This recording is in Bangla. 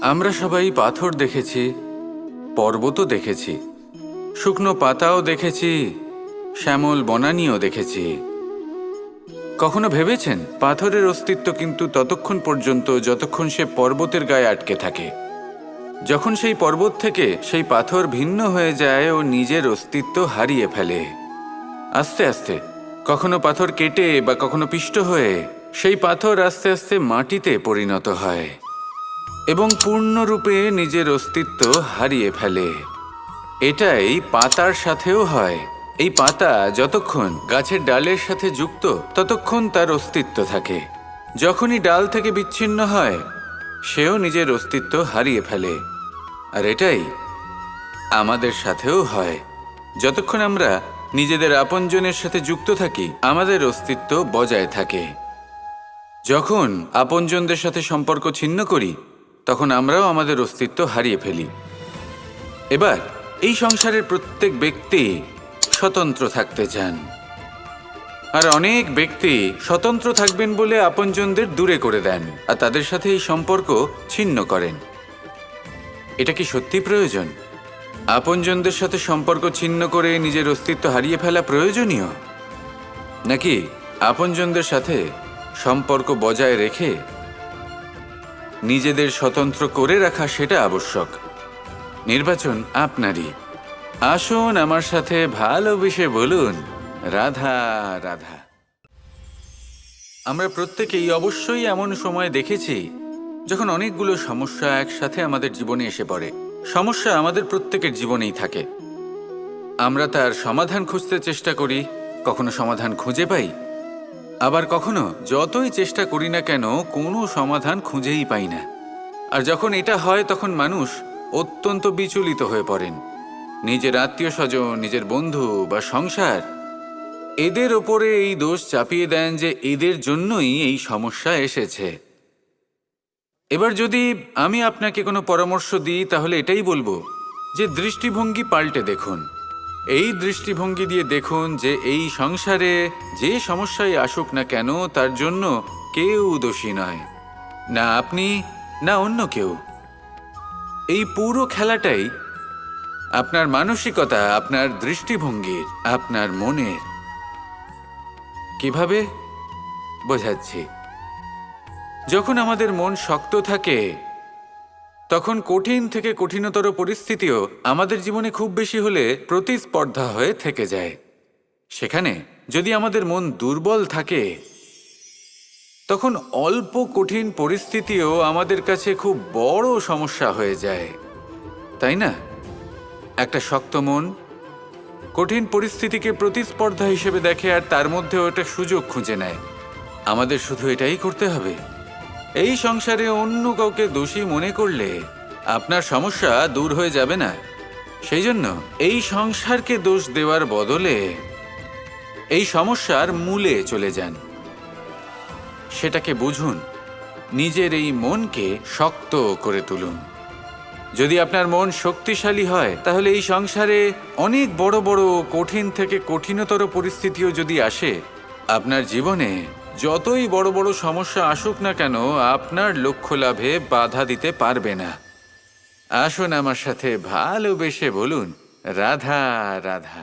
আমরা সবাই পাথর দেখেছি, পর্বতও দেখেছি, শুকনো পাতাও দেখেছি, শ্যামল বনানীও দেখেছি। কখনো ভেবেছেন পাথরের অস্তিত্ব কিন্তু ততক্ষণ পর্যন্ত যতক্ষণ সে পর্বতের গায়ে আটকে থাকে। যখন সেই পর্বত থেকে সেই পাথর ভিন্ন হয়ে যায় ও নিজের অস্তিত্ব হারিয়ে ফেলে। আস্তে আস্তে কখনো পাথর কেটে বা কখনো পিষ্ট হয়ে সেই পাথর আস্তে আস্তে মাটিতে পরিণত হয় এবং পূর্ণরূপে নিজের অস্তিত্ব হারিয়ে ফেলে। এটাই পাতার সাথেও হয়। এই পাতা যতক্ষণ গাছের ডালের সাথে যুক্ত ততক্ষণ তার অস্তিত্ব থাকে। যখনই ডাল থেকে বিচ্ছিন্ন হয় সেও নিজের অস্তিত্ব হারিয়ে ফেলে। আর এটাই আমাদের সাথেও হয়। যতক্ষণ আমরা নিজেদের আপনজনের সাথে যুক্ত থাকি আমাদের অস্তিত্ব বজায় থাকে। যখন আপনজনদের সাথে সম্পর্ক ছিন্ন করি তখন আমরাও আমাদের অস্তিত্ব হারিয়ে ফেলি। এবার এই সংসারের প্রত্যেক ব্যক্তি স্বতন্ত্র থাকতে চান, আর অনেক ব্যক্তি স্বতন্ত্র থাকবেন বলে আপনজনদের দূরে করে দেন আর তাদের সাথে এই সম্পর্ক ছিন্ন করেন। এটা কি সত্যি প্রয়োজন? আপনজনদের সাথে সম্পর্ক ছিন্ন করে নিজের অস্তিত্ব হারিয়ে ফেলা প্রয়োজনীয়, নাকি আপনজনদের সাথে সম্পর্ক বজায় রেখে নিজেদের স্বতন্ত্র করে রাখা সেটা আবশ্যক? নির্বাচন আপনারই। আসুন আমার সাথে ভালোবেসে বলুন, রাধা রাধা। আমরা প্রত্যেকেই অবশ্যই এমন সময় দেখেছি যখন অনেকগুলো সমস্যা একসাথে আমাদের জীবনে এসে পড়ে। সমস্যা আমাদের প্রত্যেকের জীবনেই থাকে। আমরা তার সমাধান খুঁজতে চেষ্টা করি, কখনো সমাধান খুঁজে পাই, আবার কখনো যতই চেষ্টা করি না কেন কোনো সমাধান খুঁজেই পাই না। আর যখন এটা হয় তখন মানুষ অত্যন্ত বিচলিত হয়ে পড়েন। নিজের আত্মীয় স্বজন, নিজের বন্ধু বা সংসার, এদের ওপরে এই দোষ চাপিয়ে দেন যে এদের জন্যই এই সমস্যা এসেছে। এবার যদি আমি আপনাকে কোনো পরামর্শ দিই তাহলে এটাই বলবো যে দৃষ্টিভঙ্গি পাল্টে দেখুন। এই দৃষ্টিভঙ্গি দিয়ে দেখুন যে এই সংসারে যে সমস্যায় আসুক না কেন তার জন্য কেউ দোষী নয়, না আপনি না অন্য কেউ। এই পুরো খেলাটাই আপনার মানসিকতা, আপনার দৃষ্টিভঙ্গির, আপনার মনের। কিভাবে বোঝাচ্ছি? যখন আমাদের মন শক্ত থাকে তখন কঠিন থেকে কঠিনতর পরিস্থিতিও আমাদের জীবনে খুব বেশি হলে প্রতিস্পর্ধা হয়ে থেকে যায়। সেখানে যদি আমাদের মন দুর্বল থাকে তখন অল্প কঠিন পরিস্থিতিও আমাদের কাছে খুব বড় সমস্যা হয়ে যায়, তাই না? একটা শক্ত মন কঠিন পরিস্থিতিকে প্রতিস্পর্ধা হিসেবে দেখে আর তার মধ্যে ওটা সুযোগ খুঁজে নেয়। আমাদের শুধু এটাই করতে হবে। এই সংসারে অন্য কাউকে দোষী মনে করলে আপনার সমস্যা দূর হয়ে যাবে না। সেই জন্য এই সংসারকে দোষ দেওয়ার বদলে এই সমস্যার মূলে চলে যান, সেটাকে বুঝুন, নিজের এই মনকে শক্ত করে তুলুন। যদি আপনার মন শক্তিশালী হয় তাহলে এই সংসারে অনেক বড় বড় কঠিন থেকে কঠিনতর পরিস্থিতিও যদি আসে, আপনার জীবনে যতই বড় বড় সমস্যা আসুক না কেন আপনার লক্ষ্য লাভে বাধা দিতে পারবে না। আসুন আমার সাথে ভালোবেসে বলুন, রাধা রাধা।